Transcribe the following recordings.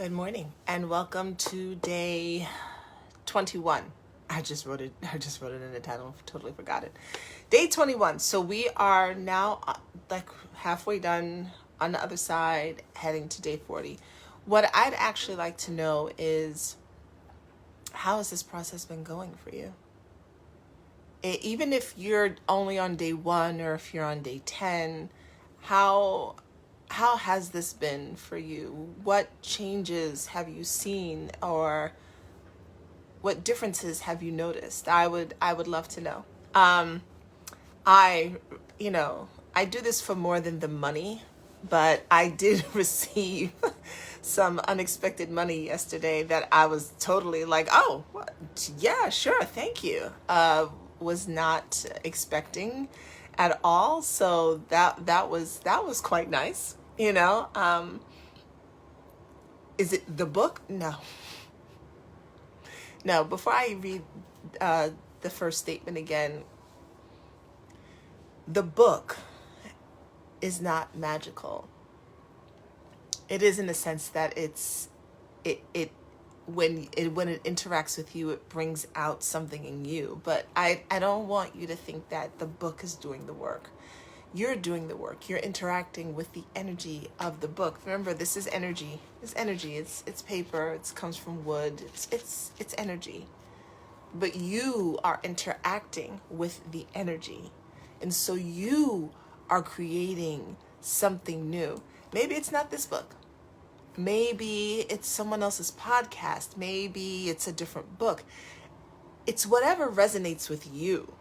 Good morning and welcome to day 21. I just wrote it in the title, totally forgot it. Day 21. So we are now like halfway done on the other side, heading to day 40. What I'd actually like to know is, how has this process been going for you? Even if you're only on day 1 or if you're on day 10, how has this been for you? What changes have you seen, or what differences have you noticed? I would love to know. I I do this for more than the money, but I did receive some unexpected money yesterday that I was totally like, oh, yeah, sure, thank you. Was not expecting at all. So that was quite nice. Is it the book? No. No, before I read the first statement again, the book is not magical. It is in the sense that it when it interacts with you, it brings out something in you. But I don't want you to think that the book is doing the work. You're doing the work. You're interacting with the energy of the book. Remember, this is energy. It's energy. It's paper. It comes from wood. It's energy. But you are interacting with the energy. And so you are creating something new. Maybe it's not this book. Maybe it's someone else's podcast. Maybe it's a different book. It's whatever resonates with you.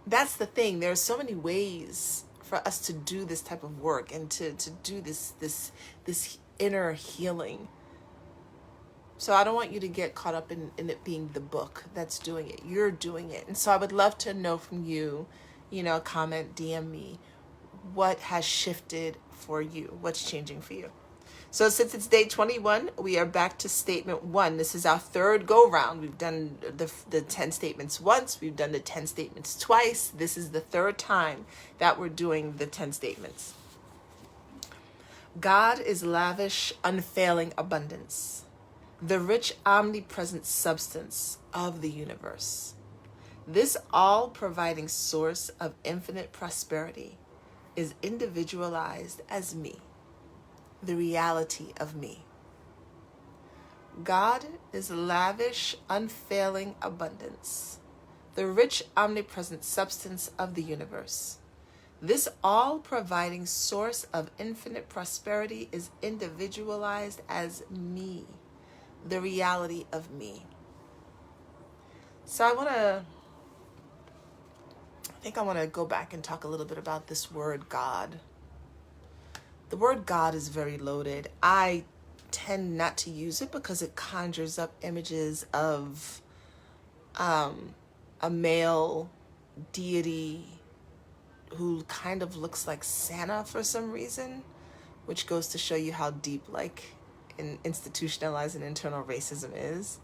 That's the thing. There are so many ways for us to do this type of work and to do this inner healing. So I don't want you to get caught up in it being the book that's doing it. You're doing it. And so I would love to know from you, comment, DM me, what has shifted for you? What's changing for you? So since it's day 21, we are back to statement 1. This is our third go round. We've done the 10 statements once. We've done the 10 statements twice. This is the third time that we're doing the 10 statements. God is lavish, unfailing abundance, the rich, omnipresent substance of the universe. This all-providing source of infinite prosperity is individualized as me, the reality of me. God is lavish, unfailing abundance, the rich, omnipresent substance of the universe. This all-providing source of infinite prosperity is individualized as me, the reality of me. So I want to go back and talk a little bit about this word God. The word God is very loaded. I tend not to use it because it conjures up images of a male deity who kind of looks like Santa for some reason, which goes to show you how deep institutionalized and internal racism is.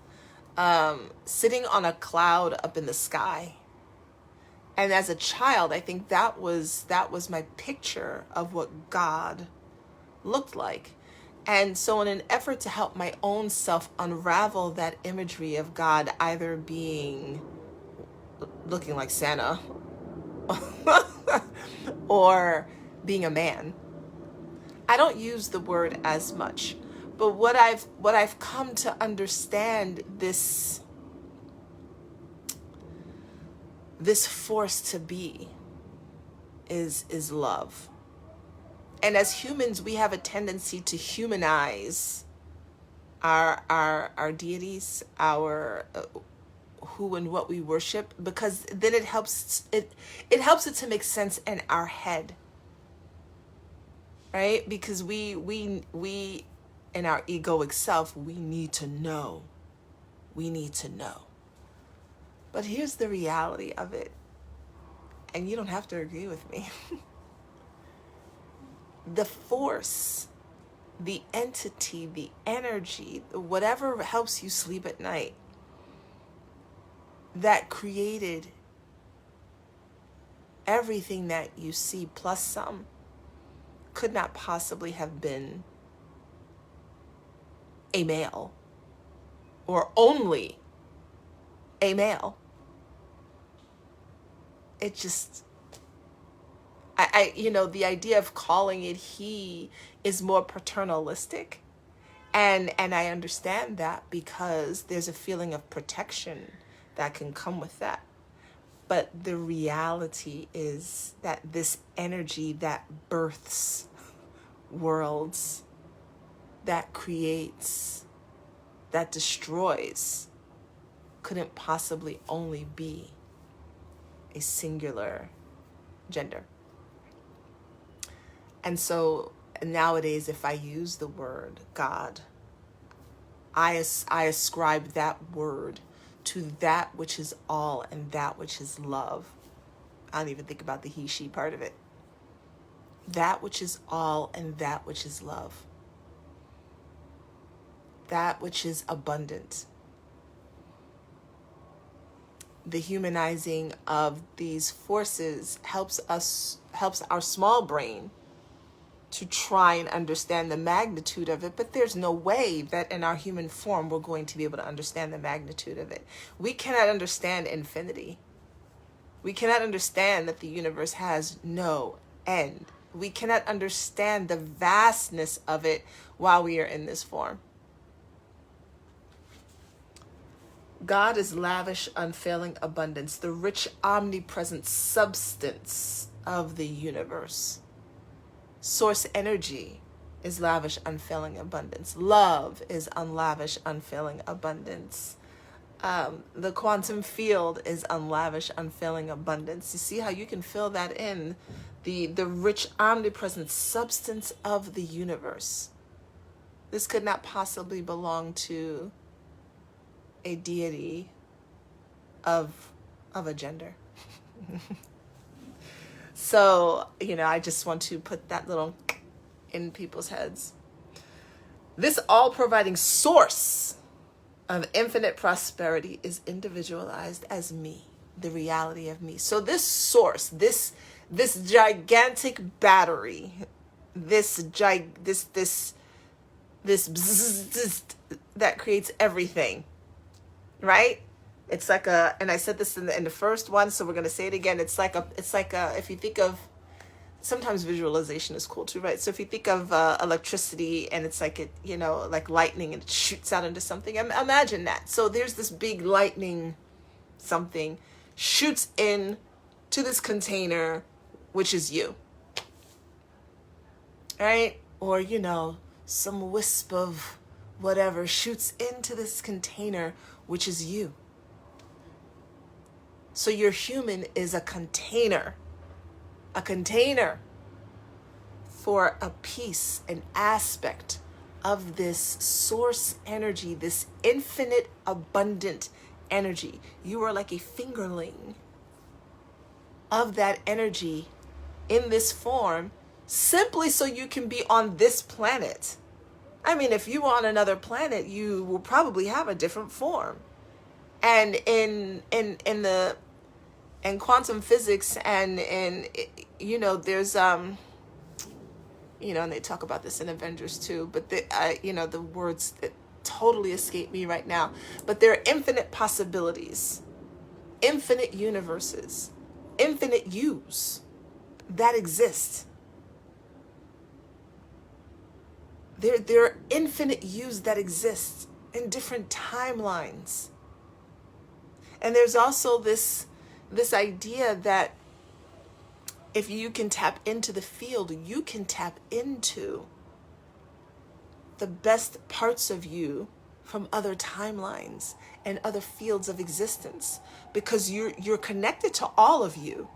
Sitting on a cloud up in the sky. And as a child, I think that was my picture of what God looked like. And so in an effort to help my own self unravel that imagery of God either looking like Santa or being a man, I don't use the word as much. But what I've come to understand, this force to be is love. And as humans, we have a tendency to humanize our deities, our who and what we worship, because then it helps it to make sense in our head, right? Because we in our egoic self, we need to know. But here's the reality of it, and you don't have to agree with me. The force, the entity, the energy, whatever helps you sleep at night, that created everything that you see plus some, could not possibly have been a male or only a male. It just, the idea of calling it he is more paternalistic. And I understand that because there's a feeling of protection that can come with that. But the reality is that this energy that births worlds, that creates, that destroys, couldn't possibly only be a singular gender. And so nowadays, if I use the word God, I ascribe that word to that which is all and that which is love. I don't even think about the he, she part of it. That which is all and that which is love. That which is abundant. The humanizing of these forces helps our small brain to try and understand the magnitude of it, but there's no way that in our human form we're going to be able to understand the magnitude of it. We cannot understand infinity. We cannot understand that the universe has no end. We cannot understand the vastness of it while we are in this form. God is lavish, unfailing abundance, the rich, omnipresent substance of the universe. Source energy is lavish, unfailing abundance. Love is unlavish, unfailing abundance. The quantum field is unlavish, unfailing abundance. You see how you can fill that in? The rich, omnipresent substance of the universe. This could not possibly belong to a deity of a gender. So, I just want to put that little in people's heads. This all-providing source of infinite prosperity is individualized as me, the reality of me. So this source, this gigantic battery, this that creates everything, right? It's like and I said this in the first one, so we're going to say it again. It's like if you think of, sometimes visualization is cool too, right? So if you think of electricity and it's like like lightning and it shoots out into something, imagine that. So there's this big lightning, something shoots in to this container, which is you, right? Or, some wisp of whatever shoots into this container, which is you. So your human is a container for a piece, an aspect of this source energy, this infinite, abundant energy. You are like a fingerling of that energy in this form, simply so you can be on this planet. I mean, if you were on another planet, you will probably have a different form. And in quantum physics and there's and they talk about this in Avengers too, but the words that totally escape me right now, but there are infinite possibilities, infinite universes, infinite yous that exist. There are infinite yous that exist in different timelines. And there's also this idea that if you can tap into the field, you can tap into the best parts of you from other timelines and other fields of existence, because you're connected to all of you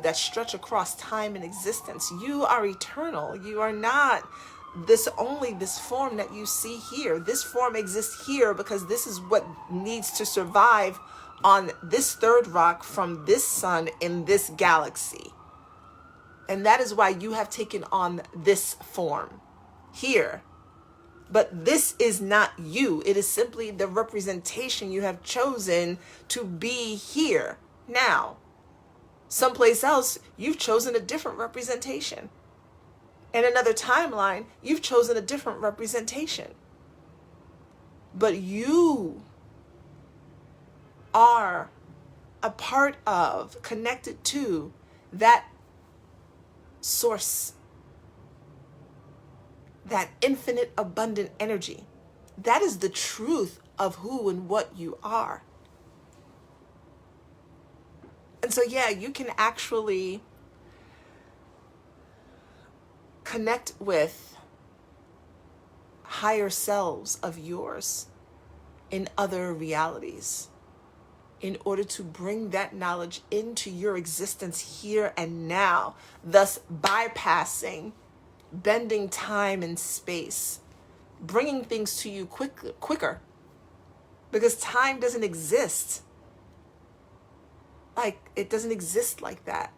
that stretch across time and existence. You are eternal. You are not this form that you see here. This form exists here because this is what needs to survive on this third rock from this sun in this galaxy. And that is why you have taken on this form here. But this is not you. It is simply the representation you have chosen to be here now. Someplace else, you've chosen a different representation. In another timeline, you've chosen a different representation. But you are a part of, connected to that source, that infinite abundant energy. That is the truth of who and what you are. And so, yeah, you can actually connect with higher selves of yours in other realities in order to bring that knowledge into your existence here and now, thus bypassing, bending time and space, bringing things to you quicker, because time doesn't exist. Like, it doesn't exist like that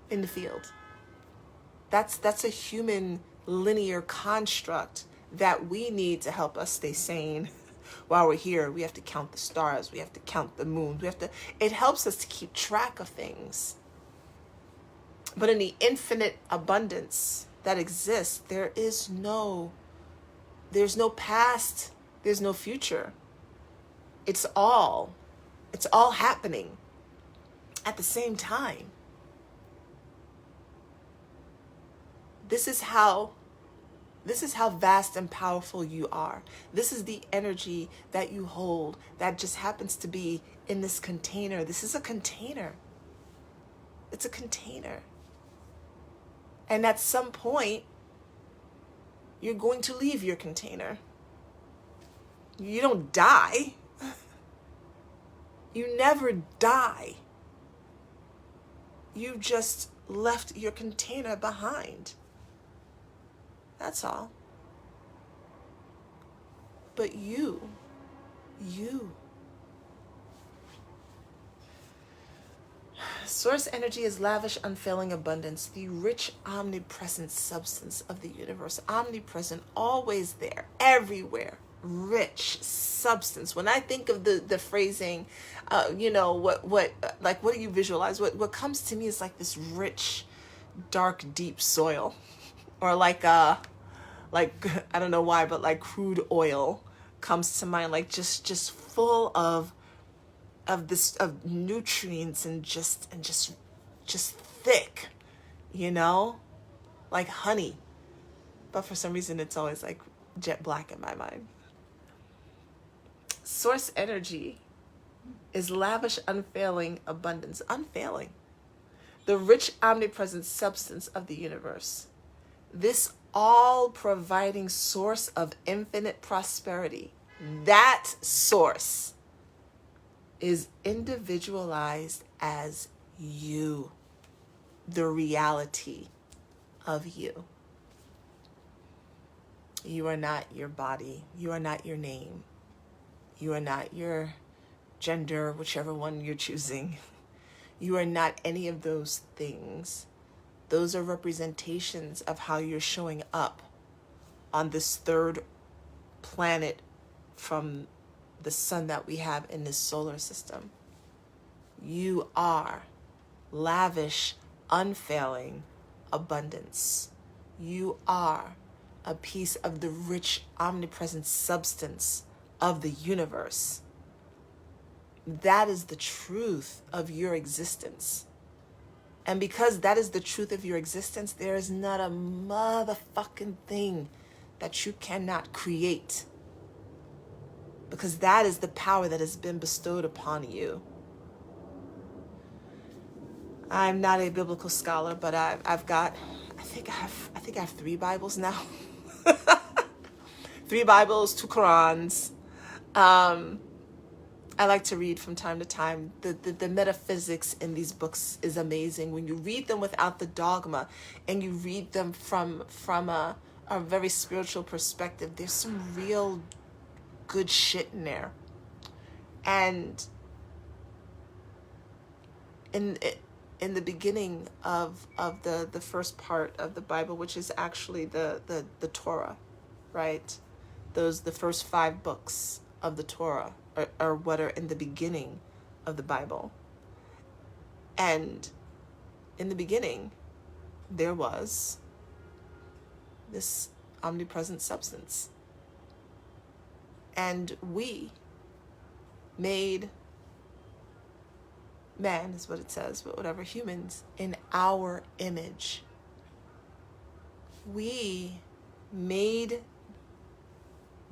in the field. That's a human linear construct that we need to help us stay sane. While we're here, we have to count the stars, we have to count the moons, it helps us to keep track of things. But in the infinite abundance that exists, there's no past, there's no future. It's all happening at the same time. This is how vast and powerful you are. This is the energy that you hold that just happens to be in this container. This is a container. It's a container. And at some point, you're going to leave your container. You don't die. You never die. You just left your container behind. That's all. But you. Source energy is lavish, unfailing abundance, the rich, omnipresent substance of the universe. Omnipresent, always there, everywhere. Rich substance. When I think of the phrasing, what do you visualize? What comes to me is like this rich, dark, deep soil, or like I don't know why, but like crude oil comes to mind, like just full of nutrients and just thick, like honey. But for some reason, it's always like jet black in my mind. Source energy is lavish, unfailing abundance. Unfailing. The rich, omnipresent substance of the universe. This all-providing source of infinite prosperity. That source is individualized as you. The reality of you. You are not your body. You are not your name. You are not your gender, whichever one you're choosing. You are not any of those things. Those are representations of how you're showing up on this third planet from the sun that we have in this solar system. You are lavish, unfailing abundance. You are a piece of the rich, omnipresent substance of the universe. That is the truth of your existence. And because that is the truth of your existence, there is not a motherfucking thing that you cannot create. Because that is the power that has been bestowed upon you. I'm not a biblical scholar, but I think I have 3 Bibles now. 3 Bibles, 2 Qurans. I like to read from time to time. The metaphysics in these books is amazing. When you read them without the dogma and you read them from a very spiritual perspective, there's some real good shit in there. And in the beginning of the first part of the Bible, which is actually the Torah, right? The first 5 books of the Torah are what are in the beginning of the Bible. And in the beginning, there was this omnipresent substance. And we made man, is what it says, but whatever, humans, in our image. We made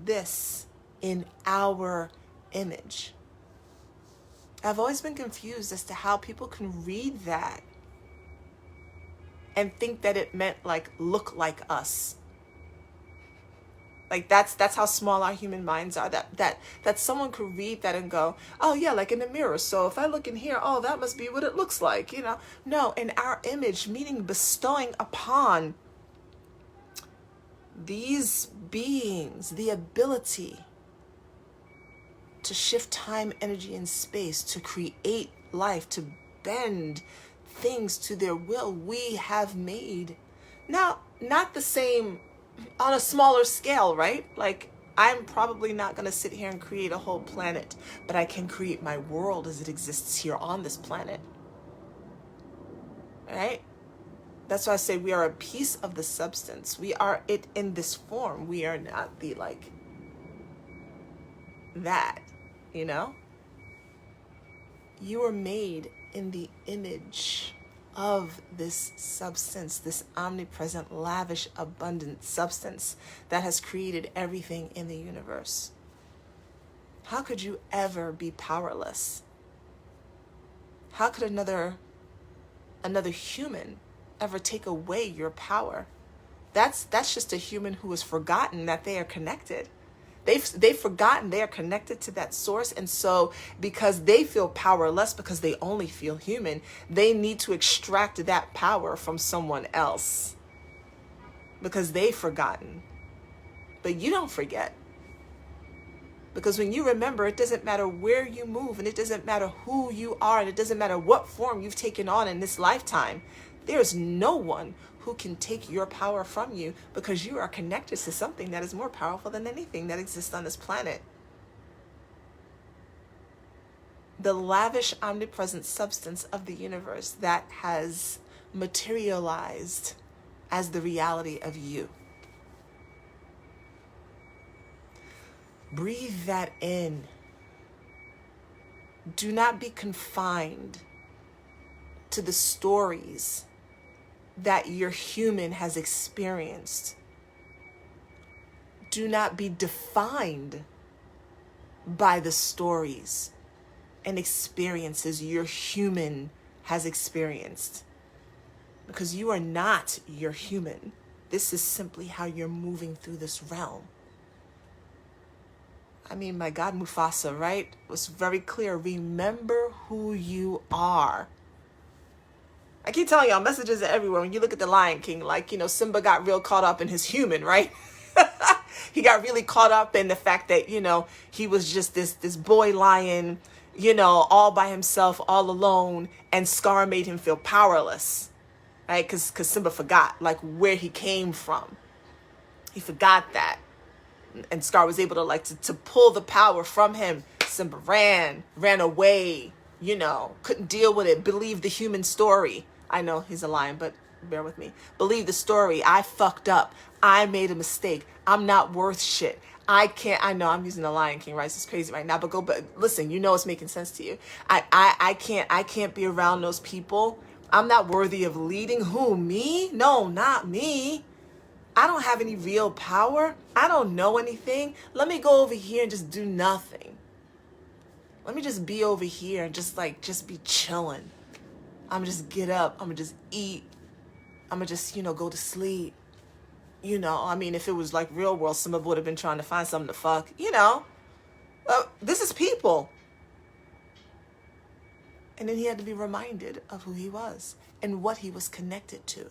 this in our image. I've always been confused as to how people can read that and think that it meant like look like us. Like that's how small our human minds are. That someone could read that and go, oh yeah, like in the mirror. So if I look in here, oh, that must be what it looks like, you know? No, in our image, meaning bestowing upon these beings the ability to shift time, energy, and space, to create life, to bend things to their will. We have made, now, not the same on a smaller scale, right? Like, I'm probably not going to sit here and create a whole planet, but I can create my world as it exists here on this planet. Right? That's why I say we are a piece of the substance. We are it in this form. We are not the like that, you know? You are made in the image of this substance, this omnipresent, lavish, abundant substance that has created everything in the universe. How could you ever be powerless? How could another human ever take away your power? That's just a human who has forgotten that they are connected. They've forgotten they are connected to that source, and so because they feel powerless, because they only feel human, they need to extract that power from someone else because they've forgotten. But you don't forget, because when you remember, it doesn't matter where you move, and it doesn't matter who you are, and it doesn't matter what form you've taken on in this lifetime. There's no one who can take your power from you, because you are connected to something that is more powerful than anything that exists on this planet. The lavish, omnipresent substance of the universe that has materialized as the reality of you. Breathe that in. Do not be confined to the stories that your human has experienced. Do not be defined by the stories and experiences your human has experienced, because you are not your human. This is simply how you're moving through this realm. I mean, my God, Mufasa, right, was very clear. Remember who you are. I keep telling y'all, messages are everywhere. When you look at the Lion King, like, you know, Simba got real caught up in his human, right? He got really caught up in the fact that, you know, he was just this boy lion, you know, all by himself, all alone, and Scar made him feel powerless, right? Because Simba forgot, like, where he came from. He forgot that. And Scar was able to, like, to pull the power from him. Simba ran away, you know, couldn't deal with it, believed the human story. I know he's a lion, but bear with me. Believe the story. I fucked up. I made a mistake. I'm not worth shit. I know I'm using the Lion King, right? It's crazy right now, but listen, you know it's making sense to you. I can't be around those people. I'm not worthy of leading. Who, me? No, not me. I don't have any real power. I don't know anything. Let me go over here and just do nothing. Let me just be over here and just be chilling. I'm gonna just get up. I'm gonna just eat. I'm gonna just, you know, go to sleep. You know, I mean, if it was like real world, somebody would have been trying to find something to fuck, you know. This is people. And then he had to be reminded of who he was and what he was connected to.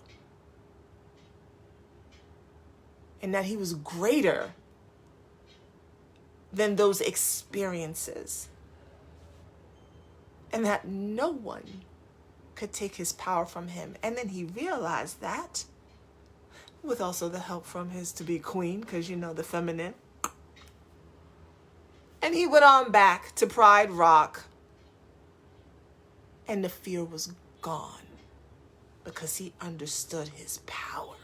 And that he was greater than those experiences. And that no one could take his power from him. And then he realized that, with also the help from his to-be queen, because, you know, the feminine. And he went on back to Pride Rock. And the fear was gone, because he understood his power.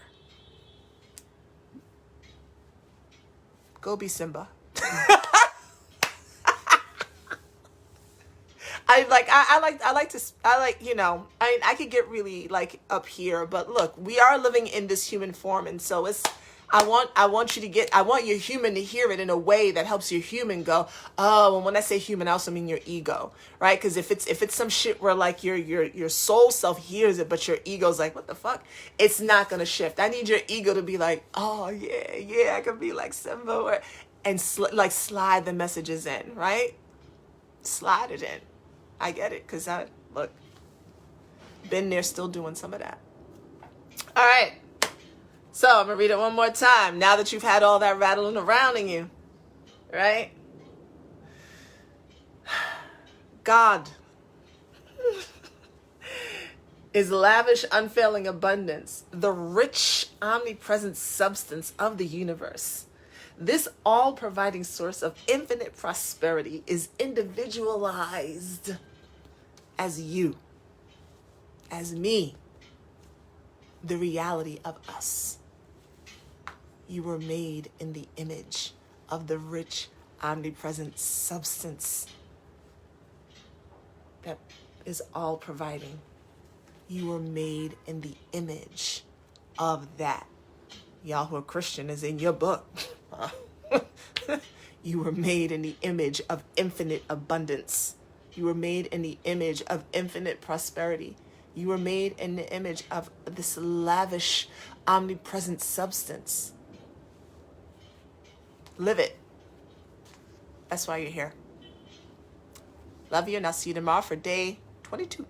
Go be Simba. I like, I could get really like up here, but look, we are living in this human form, and so I want your human to hear it in a way that helps your human go, oh, and when I say human, I also mean your ego, right? Because if it's some shit where like your soul self hears it, but your ego's like, what the fuck? It's not gonna shift. I need your ego to be like, oh yeah, I can be like Simba, and like slide the messages in, right? Slide it in. I get it, because I look, been there, still doing some of that. All right. So I'm going to read it one more time. Now that you've had all that rattling around in you, right? God is lavish, unfailing abundance, the rich, omnipresent substance of the universe. This all-providing source of infinite prosperity is individualized as you, as me, the reality of us. You were made in the image of the rich, omnipresent substance that is all providing. You were made in the image of that. Y'all who are Christian is in your book. You were made in the image of infinite abundance. You were made in the image of infinite prosperity. You were made in the image of this lavish, omnipresent substance. Live it. That's why you're here. Love you, and I'll see you tomorrow for day 22.